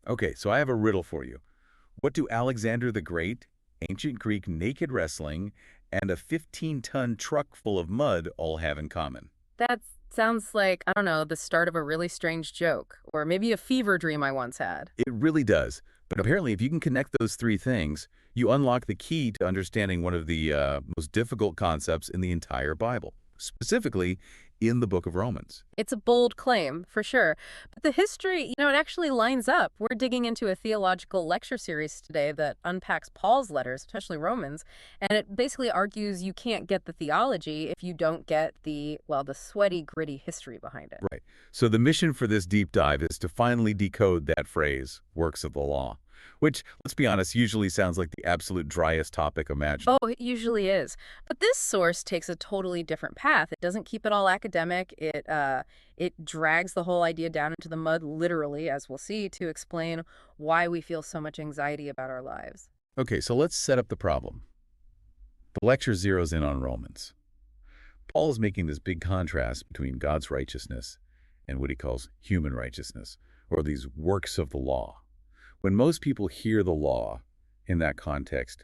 Okay, so I have a riddle for you. What do Alexander the Great, ancient Greek naked wrestling, and a 15-ton truck full of mud all have in common? That sounds like, I don't know, the start of a really strange joke, or maybe a fever dream I once had. It really does. But apparently, if you can connect those three things, you unlock the key to understanding one of the most difficult concepts in the entire Bible, specifically in the book of Romans. It's a bold claim, for sure. But the history, it actually lines up. We're digging into a theological lecture series today that unpacks Paul's letters, especially Romans, and it basically argues you can't get the theology if you don't get the sweaty, gritty history behind it. Right. So the mission for this deep dive is to finally decode that phrase, works of the law, which, let's be honest, usually sounds like the absolute driest topic imaginable. Oh, it usually is. But this source takes a totally different path. It doesn't keep it all academic. It drags the whole idea down into the mud, literally, as we'll see, to explain why we feel so much anxiety about our lives. Okay, so let's set up the problem. The lecture zeroes in on Romans. Paul is making this big contrast between God's righteousness and what he calls human righteousness, or these works of the law. When most people hear the law in that context,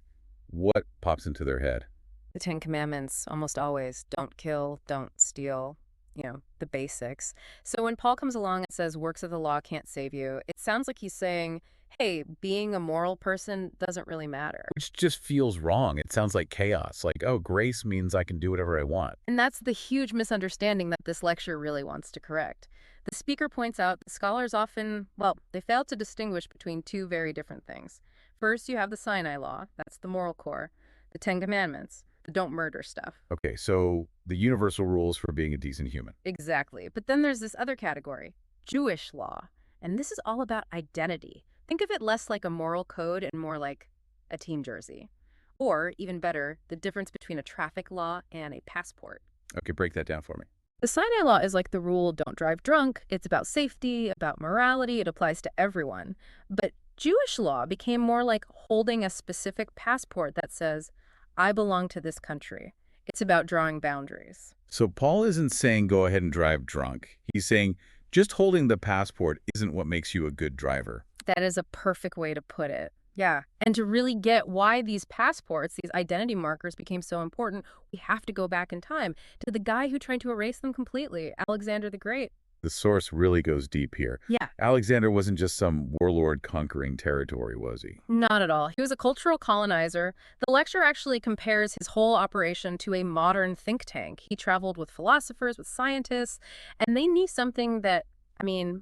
what pops into their head? The Ten Commandments, almost always, don't kill, don't steal, the basics. So when Paul comes along and says works of the law can't save you, it sounds like he's saying, hey, being a moral person doesn't really matter. Which just feels wrong. It sounds like chaos, like, oh, grace means I can do whatever I want. And that's the huge misunderstanding that this lecture really wants to correct. The speaker points out that scholars often, they fail to distinguish between two very different things. First, you have the Sinai Law, that's the moral core, the Ten Commandments, the don't murder stuff. Okay, so the universal rules for being a decent human. Exactly. But then there's this other category, Jewish law. And this is all about identity. Think of it less like a moral code and more like a team jersey. Or, even better, the difference between a traffic law and a passport. Okay, break that down for me. The Sinai Law is like the rule, don't drive drunk. It's about safety, about morality. It applies to everyone. But Jewish law became more like holding a specific passport that says, I belong to this country. It's about drawing boundaries. So Paul isn't saying go ahead and drive drunk. He's saying just holding the passport isn't what makes you a good driver. That is a perfect way to put it. Yeah. And to really get why these passports, these identity markers became so important, we have to go back in time to the guy who tried to erase them completely, Alexander the Great. The source really goes deep here. Yeah. Alexander wasn't just some warlord conquering territory, was he? Not at all. He was a cultural colonizer. The lecture actually compares his whole operation to a modern think tank. He traveled with philosophers, with scientists, and they knew something that,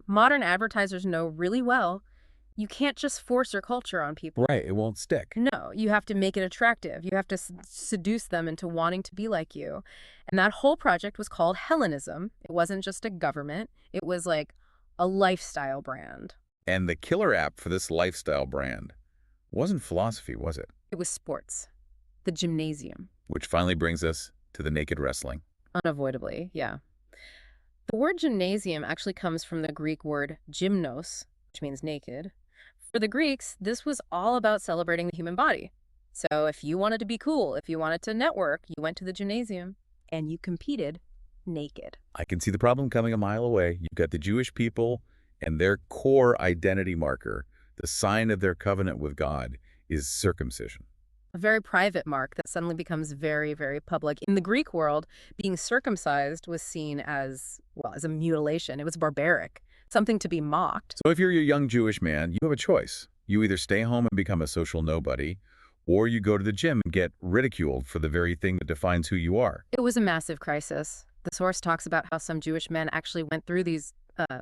modern advertisers know really well. You can't just force your culture on people. Right, it won't stick. No, you have to make it attractive. You have to seduce them into wanting to be like you. And that whole project was called Hellenism. It wasn't just a government. It was like a lifestyle brand. And the killer app for this lifestyle brand wasn't philosophy, was it? It was sports. The gymnasium. Which finally brings us to the naked wrestling. Unavoidably, yeah. The word gymnasium actually comes from the Greek word gymnos, which means naked. For the Greeks, this was all about celebrating the human body. So if you wanted to be cool, if you wanted to network, you went to the gymnasium and you competed naked. I can see the problem coming a mile away. You've got the Jewish people and their core identity marker, the sign of their covenant with God, is circumcision. A very private mark that suddenly becomes very, very public. In the Greek world, being circumcised was seen as a mutilation. It was barbaric, something to be mocked. So if you're a young Jewish man, you have a choice. You either stay home and become a social nobody, or you go to the gym and get ridiculed for the very thing that defines who you are. It was a massive crisis. The source talks about how some Jewish men actually went through these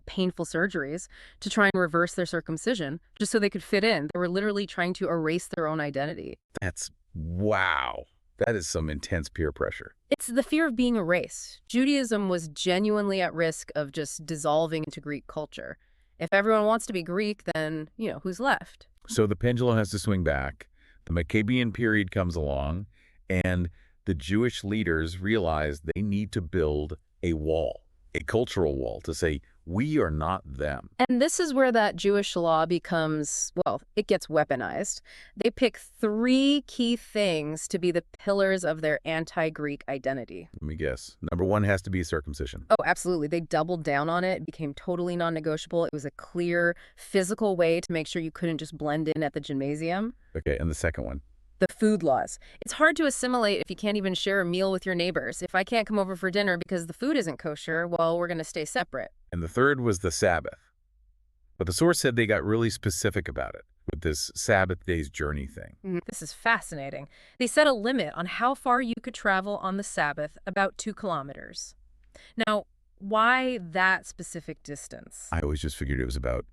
painful surgeries to try and reverse their circumcision just so they could fit in. They were literally trying to erase their own identity. Wow. That is some intense peer pressure. It's the fear of being erased. Judaism was genuinely at risk of just dissolving into Greek culture. If everyone wants to be Greek, then, who's left? So the pendulum has to swing back. The Maccabean period comes along, and the Jewish leaders realize they need to build a wall, a cultural wall, to say, We are not them. And this is where that Jewish law becomes, well, it gets weaponized. They pick three key things to be the pillars of their anti-Greek identity. Let me guess. Number one has to be circumcision. Oh, absolutely. They doubled down on it. It became totally non-negotiable. It was a clear physical way to make sure you couldn't just blend in at the gymnasium. Okay, and the second one? The food laws. It's hard to assimilate if you can't even share a meal with your neighbors. If I can't come over for dinner because the food isn't kosher, well, we're going to stay separate. And the third was the Sabbath. But the source said they got really specific about it with this Sabbath day's journey thing. This is fascinating. They set a limit on how far you could travel on the Sabbath, about 2 kilometers. Now, why that specific distance? I always just figured it was about,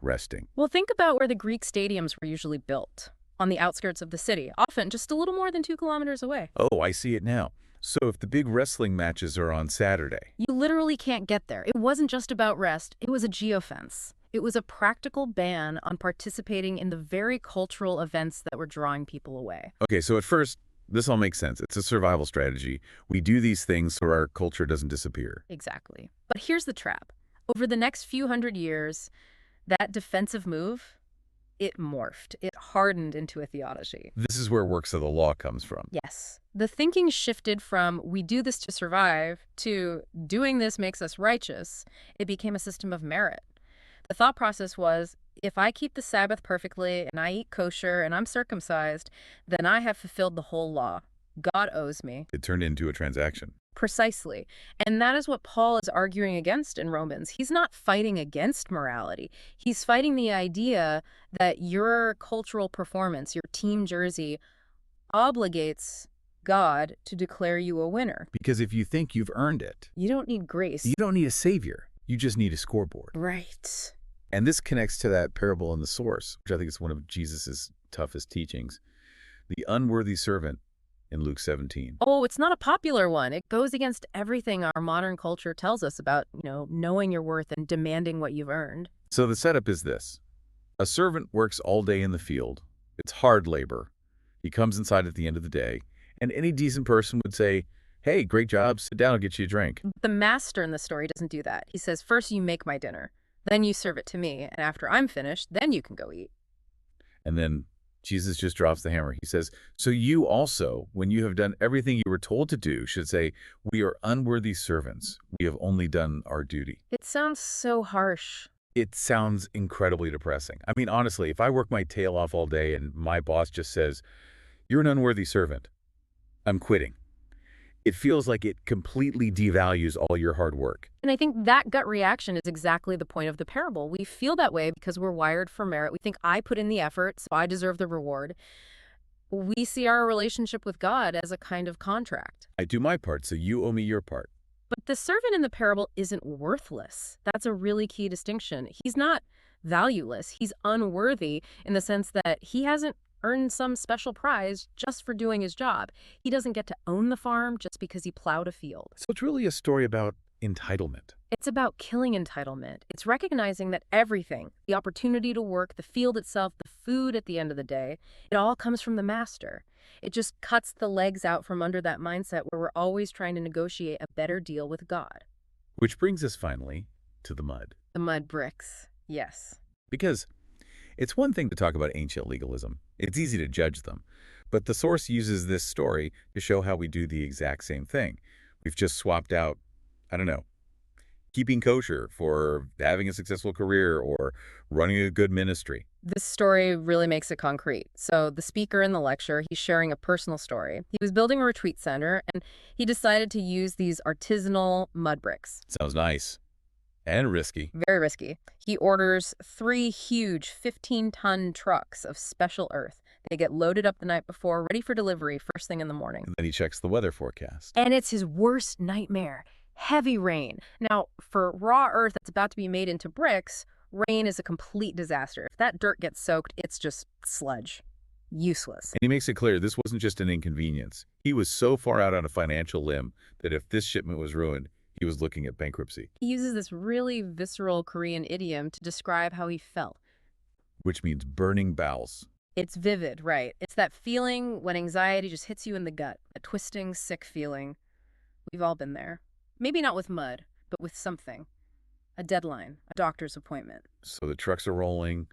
resting. Well, think about where the Greek stadiums were usually built. On the outskirts of the city, often just a little more than 2 kilometers away. Oh, I see it now. So if the big wrestling matches are on Saturday. You literally can't get there. It wasn't just about rest. It was a geofence. It was a practical ban on participating in the very cultural events that were drawing people away. Okay, so at first, this all makes sense. It's a survival strategy. We do these things so our culture doesn't disappear. Exactly. But here's the trap. Over the next few hundred years, that defensive move, it morphed. It hardened into a theology. This is where works of the law comes from. Yes. The thinking shifted from we do this to survive to doing this makes us righteous. It became a system of merit. The thought process was, if I keep the Sabbath perfectly and I eat kosher and I'm circumcised, then I have fulfilled the whole law. God owes me. It turned into a transaction. Precisely. And that is what Paul is arguing against in Romans. He's not fighting against morality. He's fighting the idea that your cultural performance, your team jersey, obligates God to declare you a winner. Because if you think you've earned it, You don't need grace. you don't need a savior. You just need a scoreboard. Right. And this connects to that parable in the source, which I think is one of Jesus's toughest teachings. The unworthy servant in Luke 17. Oh, it's not a popular one. It goes against everything our modern culture tells us about, knowing your worth and demanding what you've earned. So the setup is this. A servant works all day in the field. It's hard labor. He comes inside at the end of the day, and any decent person would say, hey, great job, sit down, I'll get you a drink. The master in the story doesn't do that. He says, first you make my dinner, then you serve it to me, and after I'm finished, then you can go eat. And then Jesus just drops the hammer. He says, so you also, when you have done everything you were told to do, should say, we are unworthy servants. We have only done our duty. It sounds so harsh. It sounds incredibly depressing. I mean, honestly, if I work my tail off all day and my boss just says, you're an unworthy servant, I'm quitting. It feels like it completely devalues all your hard work. And I think that gut reaction is exactly the point of the parable. We feel that way because we're wired for merit. We think I put in the effort, so I deserve the reward. We see our relationship with God as a kind of contract. I do my part, so you owe me your part. But the servant in the parable isn't worthless. That's a really key distinction. He's not valueless. He's unworthy in the sense that he hasn't earned some special prize just for doing his job. He doesn't get to own the farm just because he plowed a field. So it's really a story about entitlement. It's about killing entitlement. It's recognizing that everything, the opportunity to work, the field itself, the food at the end of the day, it all comes from the master. It just cuts the legs out from under that mindset where we're always trying to negotiate a better deal with God. Which brings us finally to the mud. The mud bricks, yes. Because it's one thing to talk about ancient legalism. It's easy to judge them. But the source uses this story to show how we do the exact same thing. We've just swapped out, keeping kosher for having a successful career or running a good ministry. This story really makes it concrete. So the speaker in the lecture, he's sharing a personal story. He was building a retreat center, and he decided to use these artisanal mud bricks. Sounds nice. And risky. Very risky. He orders 3 huge 15-ton trucks of special earth. They get loaded up the night before, ready for delivery first thing in the morning. And then he checks the weather forecast. And it's his worst nightmare. Heavy rain. Now, for raw earth that's about to be made into bricks, rain is a complete disaster. If that dirt gets soaked, it's just sludge. Useless. And he makes it clear this wasn't just an inconvenience. He was so far out on a financial limb that if this shipment was ruined, he was looking at bankruptcy. He uses this really visceral Korean idiom to describe how he felt. Which means burning bowels. It's vivid, right? It's that feeling when anxiety just hits you in the gut. A twisting, sick feeling. We've all been there. Maybe not with mud, but with something. a deadline, a doctor's appointment. So the trucks are rolling,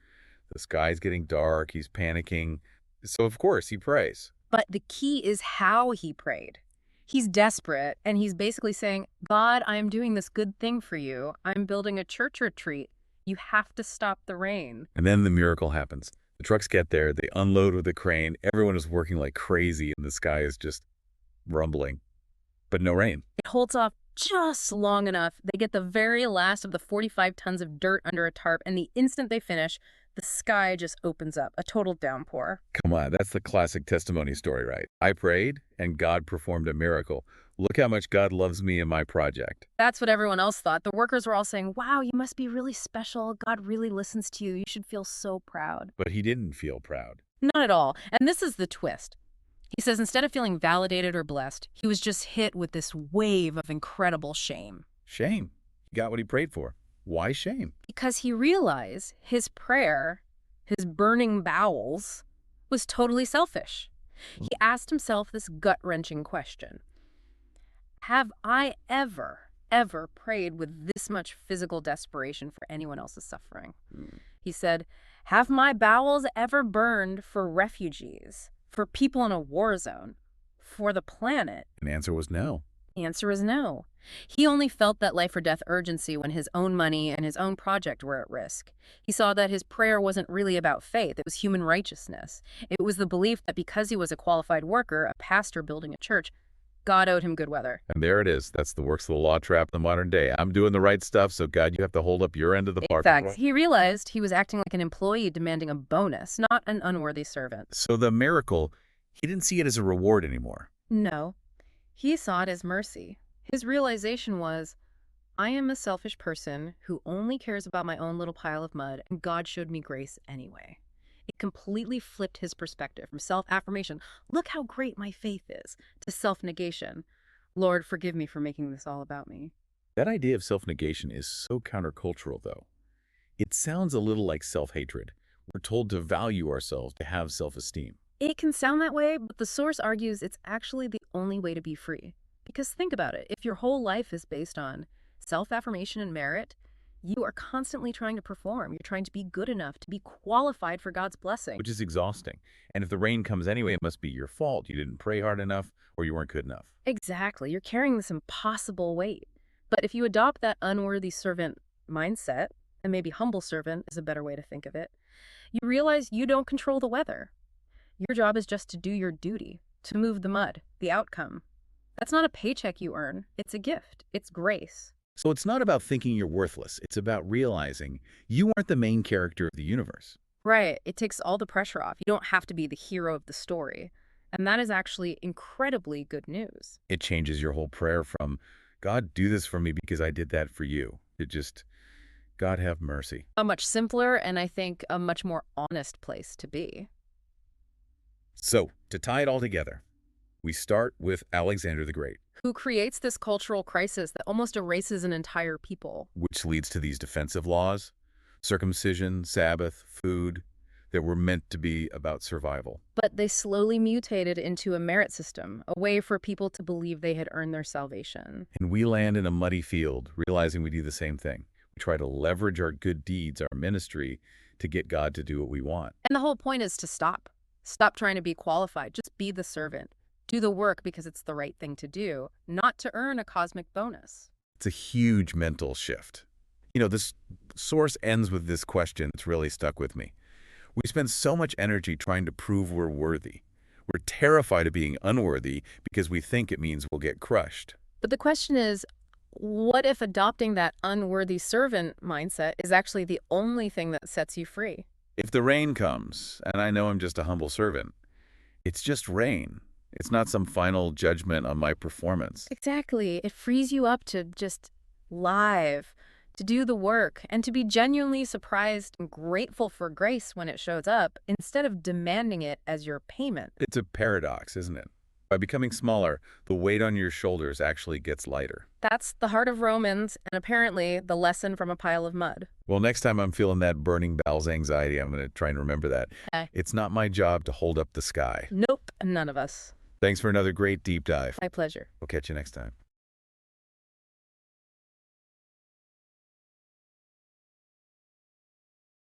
the sky's getting dark, he's panicking. So of course he prays. But the key is how he prayed. He's desperate, and he's basically saying, God, I am doing this good thing for you. I'm building a church retreat. You have to stop the rain. And then the miracle happens. The trucks get there, they unload with the crane, everyone is working like crazy, and the sky is just rumbling. But no rain. It holds off just long enough. They get the very last of the 45 tons of dirt under a tarp, and the instant they finish, the sky just opens up, a total downpour. Come on, that's the classic testimony story, right? I prayed, and God performed a miracle. Look how much God loves me and my project. That's what everyone else thought. The workers were all saying, wow, you must be really special. God really listens to you. You should feel so proud. But he didn't feel proud. Not at all. And this is the twist. He says instead of feeling validated or blessed, he was just hit with this wave of incredible shame. Shame. He got what he prayed for. Why shame? Because he realized his prayer, his burning bowels, was totally selfish. He asked himself this gut-wrenching question. Have I ever prayed with this much physical desperation for anyone else's suffering? He said, have my bowels ever burned for refugees, for people in a war zone, for the planet? And the answer was no. The answer is no. He only felt that life or death urgency when his own money and his own project were at risk. He saw that his prayer wasn't really about faith. It was human righteousness. It was the belief that because he was a qualified worker, a pastor building a church, God owed him good weather. And there it is. That's the works of the law trap in the modern day. I'm doing the right stuff, so God, you have to hold up your end of the bargain. In fact, he realized he was acting like an employee demanding a bonus, not an unworthy servant. So the miracle, he didn't see it as a reward anymore. No. He saw it as mercy. His realization was, I am a selfish person who only cares about my own little pile of mud, and God showed me grace anyway. It completely flipped his perspective from self-affirmation, look how great my faith is, to self-negation. Lord, forgive me for making this all about me. That idea of self-negation is so countercultural, though. It sounds a little like self-hatred. We're told to value ourselves, to have self-esteem. It can sound that way, but the source argues it's actually the only way to be free. Because think about it, if your whole life is based on self-affirmation and merit, you are constantly trying to perform. You're trying to be good enough to be qualified for God's blessing. Which is exhausting. And if the rain comes anyway, it must be your fault. You didn't pray hard enough or you weren't good enough. Exactly. You're carrying this impossible weight. But if you adopt that unworthy servant mindset, and maybe humble servant is a better way to think of it, you realize you don't control the weather. Your job is just to do your duty, to move the mud, the outcome. That's not a paycheck you earn. It's a gift. It's grace. So it's not about thinking you're worthless. It's about realizing you aren't the main character of the universe. Right. It takes all the pressure off. You don't have to be the hero of the story. And that is actually incredibly good news. It changes your whole prayer from, God, do this for me because I did that for you. It just, God, have mercy. A much simpler and I think a much more honest place to be. So, to tie it all together, we start with Alexander the Great, who creates this cultural crisis that almost erases an entire people. which leads to these defensive laws, circumcision, Sabbath, food, that were meant to be about survival. But they slowly mutated into a merit system, a way for people to believe they had earned their salvation. And we land in a muddy field, realizing we do the same thing. We try to leverage our good deeds, our ministry, to get God to do what we want. And the whole point is to stop. Stop trying to be qualified. Just be the servant. Do the work because it's the right thing to do, not to earn a cosmic bonus. It's a huge mental shift. You know, this source ends with this question that's really stuck with me. We spend so much energy trying to prove we're worthy. We're terrified of being unworthy because we think it means we'll get crushed. But the question is, what if adopting that unworthy servant mindset is actually the only thing that sets you free? If the rain comes, and I know I'm just a humble servant, it's just rain. It's not some final judgment on my performance. Exactly. It frees you up to just live, to do the work, and to be genuinely surprised and grateful for grace when it shows up, instead of demanding it as your payment. It's a paradox, isn't it? By becoming smaller, the weight on your shoulders actually gets lighter. That's the heart of Romans, and apparently the lesson from a pile of mud. Well, next time I'm feeling that burning bowels anxiety, I'm going to try and remember that. Okay. It's not my job to hold up the sky. Nope, none of us. Thanks for another great deep dive. My pleasure. We'll catch you next time.